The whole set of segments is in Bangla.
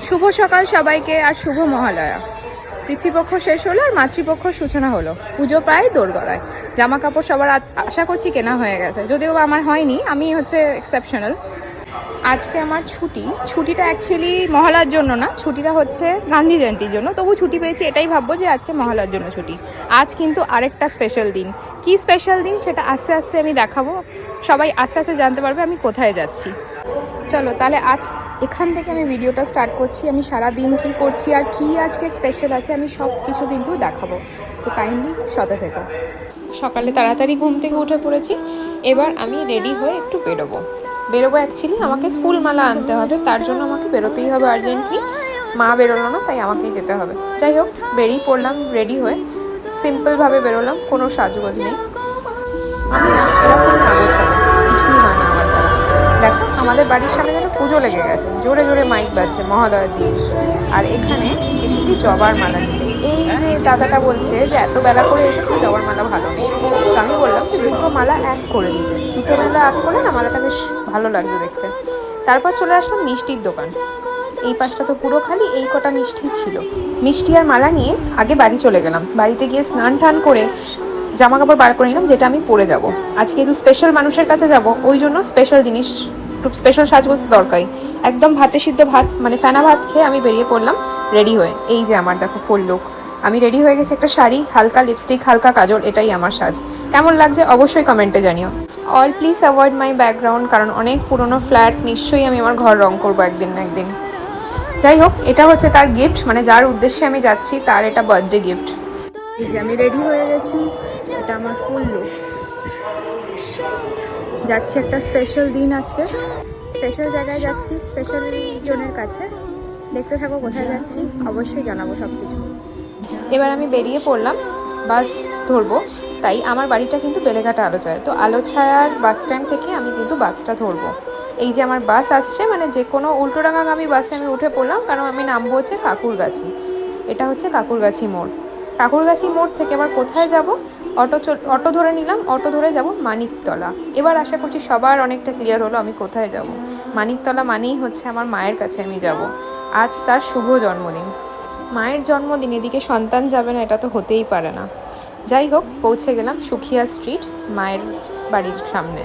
শুভ সকাল সবাইকে আর শুভ মহালয়া। পিতৃপক্ষ শেষ হলো আর মাতৃপক্ষ সূচনা হলো। পুজো প্রায় দোরগোড়ায়। জামা কাপড় সবার আশা করছি কেনা হয়ে গেছে, যদিও আমার হয়নি, আমি এক্সেপশনাল। আজকে আমার ছুটিটা অ্যাকচুয়ালি মহালয়ার জন্য না, ছুটিটা হচ্ছে গান্ধী জয়ন্তীর জন্য। তবু ছুটি পেয়েছি এটাই ভাববো যে আজকে মহালয়ার জন্য ছুটি। আজ কিন্তু আরেকটা স্পেশাল দিন। কি স্পেশাল দিন সেটা আস্তে আস্তে আমি দেখাবো, সবাই আস্তে আস্তে জানতে পারবে আমি কোথায় যাচ্ছি। চলো তাহলে আজ এখান থেকে আমি ভিডিওটা স্টার্ট করছি। আমি সারা দিন কী করছি আর কি আজকে স্পেশাল আছে আমি সব কিছু কিন্তু দেখাবো, তো কাইন্ডলি সাথে থেকো। সকালে তাড়াতাড়ি ঘুম থেকে উঠে পড়েছি, এবার আমি রেডি হয়ে একটু বেরোবো। অ্যাকচুয়ালি আমাকে ফুল মালা আনতে হবে, তার জন্য আমাকে বেরোতেই হবে আর্জেন্টলি। মা বেরোলো না, তাই আমাকেই যেতে হবে। যাই হোক, বেরিয়ে পড়লাম রেডি হয়ে, সিম্পলভাবে বেরোলাম, কোনো সাজগোজ নেই। আমি না এরকম না গোছানো কিছুই হয় না আমার দ্বারা। দেখো আমাদের বাড়ির সামনে যেন পুজো লেগে গেছে, জোরে জোরে মাইক বাজছে মহালয়ার দিন। আর এখানে এসেছি জবার মালা নিতে। এই যে দাদাটা বলছে যে এত বেলা করে এসেছি, জবার মালা ভালো নেই। তো আমি বললাম যে দুটো মালা এক করে দিতে, দুটো মালা এক করে না মালাটা বেশ ভালো লাগছে দেখতে। তারপর চলে আসলাম মিষ্টির দোকান। এই পাশটা তো পুরো খালি, এই কটা মিষ্টি ছিল। মিষ্টি আর মালা নিয়ে আগে বাড়ি চলে গেলাম। বাড়িতে গিয়ে স্নান টান করে জামা কাপড় বার করে নিলাম, যেটা আমি পরে যাব। আজকে একটু স্পেশাল মানুষের কাছে যাব, ওই জন্য স্পেশাল জিনিস, একটু স্পেশাল সাজগোজ দরকারি। একদম ভাতে সিদ্ধ ভাত, মানে ফেনা ভাত খেয়ে আমি বেরিয়ে পড়লাম রেডি হয়ে। এই যে আমার দেখো ফুল লুক, আমি রেডি হয়ে গেছি। একটা শাড়ি, হালকা লিপস্টিক, হালকা কাজল, এটাই আমার সাজ। কেমন লাগছে অবশ্যই কমেন্টে জানিও। All please avoid my background, কারণ অনেক পুরনো ফ্ল্যাট, নিশ্চয়ই আমি আমার ঘর রং করবো একদিন না একদিন। যাই হোক, এটা হচ্ছে তার গিফট, মানে যার উদ্দেশ্যে আমি যাচ্ছি তার এটা বার্থডে গিফট। এই যে আমি রেডি হয়ে গেছি, এটা আমার ফুল লুক। যাচ্ছি একটা স্পেশাল দিন আজকে, স্পেশাল জায়গায় যাচ্ছি, স্পেশাল জনের কাছে। দেখতে থাকো কোথায় যাচ্ছি, অবশ্যই জানাবো সব কিছু। এবার আমি বেরিয়ে পড়লাম, বাস ধরবো। তাই আমার বাড়িটা কিন্তু বেলেঘাটা আলোছায়া, তো আলোছায়ার বাস স্ট্যান্ড থেকে আমি কিন্তু বাসটা ধরবো। এই যে আমার বাস আসছে, মানে যে কোনো উল্টোডাঙাগামী বাসে আমি উঠে পড়লাম, কারণ আমি নামবো হচ্ছে কাকুরগাছি। এটা হচ্ছে কাকুরগাছি মোড়। কাকুরগাছি মোড় থেকে আবার কোথায় যাব, অটো ধরে নিলাম, অটো ধরে যাব মানিকতলা। এবার আশা করছি সবার অনেকটা ক্লিয়ার হলো আমি কোথায় যাব। মানিকতলা মানেই হচ্ছে আমার মায়ের কাছে আমি যাব। আজ তার শুভ জন্মদিন। মায়ের জন্মদিন, এদিকে সন্তান যাবে না, এটা তো হতেই পারে না। যাই হোক, পৌঁছে গেলাম সুখিয়া স্ট্রিট, মায়ের বাড়ির সামনে।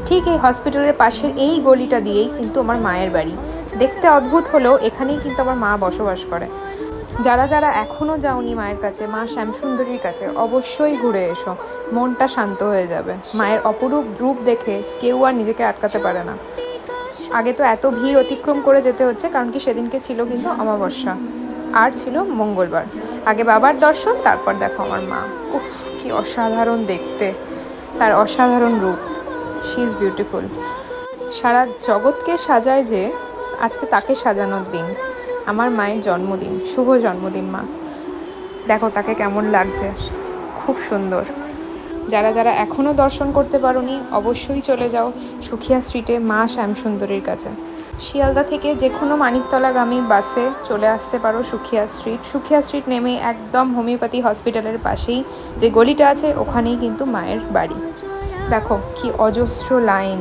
ঠিক এই হসপিটালের পাশের এই গলিটা দিয়েই কিন্তু আমার মায়ের বাড়ি। দেখতে অদ্ভুত হলেও এখানেই কিন্তু আমার মা বসবাস করে। যারা যারা এখনও যাওনি মায়ের কাছে, মা শ্যামসুন্দরীর কাছে, অবশ্যই ঘুরে এসো, মনটা শান্ত হয়ে যাবে। মায়ের অপরূপ রূপ দেখে কেউ আর নিজেকে আটকাতে পারে না। আগে তো এত ভিড় অতিক্রম করে যেতে হচ্ছে, কারণ কি সেদিনকে ছিল কিন্তু অমাবস্যা আর ছিল মঙ্গলবার। আগে বাবার দর্শন, তারপর দেখো আমার মা। উফ, কি অসাধারণ দেখতে, তার অসাধারণ রূপ। She is beautiful. সারা জগৎকে সাজায় যে, আজকে তাকে সাজানোর দিন, আমার মায়ের জন্মদিন। শুভ জন্মদিন মা। দেখো তাকে কেমন লাগছে, খুব সুন্দর। যারা যারা এখনও দর্শন করতে পারোনি, অবশ্যই চলে যাও সুখিয়া স্ট্রিটে মা শ্যামসুন্দরীর কাছে। শিয়ালদা থেকে যে কোনো মানিকতলাগামী বাসে চলে আসতে পারো সুখিয়া স্ট্রিট। সুখিয়া স্ট্রিট নেমে একদম হোমিওপ্যাথি হসপিটালের পাশেই যে গলিটা আছে, ওখানেই কিন্তু মায়ের বাড়ি। দেখো কি অজস্র লাইন,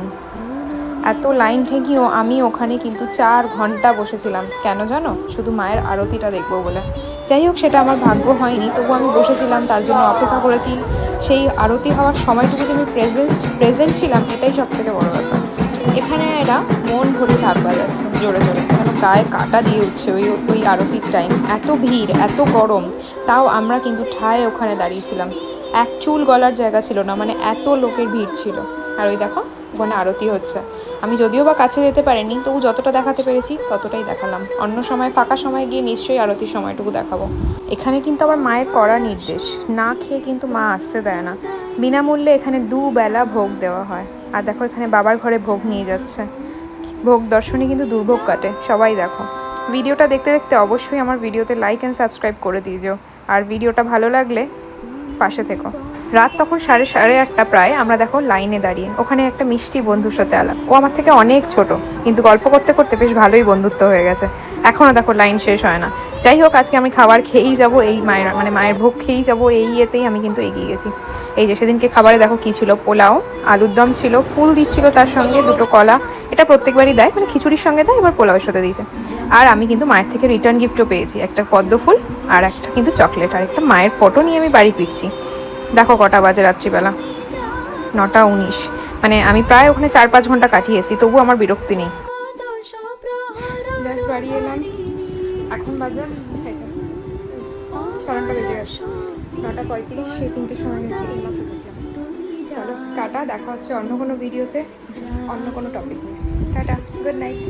এত লাইন ঠেকিও আমি ওখানে কিন্তু 4 ঘন্টা বসেছিলাম। কেন জানো? শুধু মায়ের আরতিটা দেখবো বলে। যাই হোক, সেটা আমার ভাগ্য হয়নি, তবু আমি বসেছিলাম, তার জন্য অপেক্ষা করেছি। সেই আরতি হওয়ার সময়টুকু যে আমি প্রেজেন্ট ছিলাম, এটাই সব থেকে বড় ব্যাপার। এখানে এরা মন ভরে ঢাক বাজাচ্ছে জোরে জোরে, যেন গায়ে কাটা দিয়ে উঠছে ওই আরতির টাইম। এত ভিড়, এত গরম, তাও আমরা কিন্তু ঠায় ওখানে দাঁড়িয়েছিলাম। এক চুল গলার জায়গা ছিল না, মানে এত লোকের ভিড় ছিল। আর ওই দেখো ওখানে আরতি হচ্ছে। আমি যদিও বা কাছে যেতে পারিনি, তবু যতটা দেখাতে পেরেছি ততটাই দেখালাম। অন্য সময় ফাঁকা সময় গিয়ে নিশ্চয়ই আরতির সময়টুকু দেখাবো। এখানে কিন্তু আমার মায়ের কড়া নির্দেশ, না খেয়ে কিন্তু মা আসতে দেয় না। বিনামূল্যে এখানে 2 বেলা ভোগ দেওয়া হয়। আর দেখো এখানে বাবার ঘরে ভোগ নিয়ে যাচ্ছে। ভোগ দর্শনে কিন্তু দুর্ভোগ কাটে। সবাই দেখো। ভিডিওটা দেখতে দেখতে অবশ্যই আমার ভিডিওতে লাইক অ্যান্ড সাবস্ক্রাইব করে দিয়েছো। আর ভিডিওটা ভালো লাগলে পাশে থেকো। রাত তখন সাড়ে আটটা প্রায়। আমরা দেখো লাইনে দাঁড়িয়ে, ওখানে একটা মিষ্টি বন্ধুর সাথে আলাপ। ও আমার থেকে অনেক ছোট, কিন্তু গল্প করতে করতে বেশ ভালোই বন্ধুত্ব হয়ে গেছে। এখনও দেখো লাইন শেষ হয় না। যাই হোক, আজকে আমি খাবার খেয়েই যাব, এই মায়ের ভোগ খেয়েই যাব, এই ইয়েতেই আমি কিন্তু এগিয়ে গেছি। এই যে সেদিনকে খাবারে দেখো কী ছিল, পোলাও, আলুর দম ছিল, ফুল দিচ্ছিল তার সঙ্গে, দুটো কলা। এটা প্রত্যেকবারই দেয়, মানে খিচুড়ির সঙ্গে দেয়, এবার পোলাওয়ের সাথে দিয়েছে। আর আমি কিন্তু মায়ের থেকে রিটার্ন গিফটও পেয়েছি, একটা পদ্ম ফুল আর একটা কিন্তু চকলেট, আর একটা মায়ের ফটো নিয়ে আমি বাড়ি ফিরছি। দেখো কটা বাজে রাত্রিবেলা, 9:19। মানে আমি প্রায় ওখানে 4-5 ঘন্টা কাটিয়েছি, তবু আমার বিরক্তি নেই। জাস্ট বাড়ি এলাম, এখন বাজে 9:30 বেজে গেছে, 9:35, সেই 3টের সময় গেছি, এই মাত্র ঢুকলাম। চলো টাটা, দেখা হচ্ছে অন্য কোনো ভিডিওতে, অন্য কোনো টপিক নিয়ে। Tata, good night.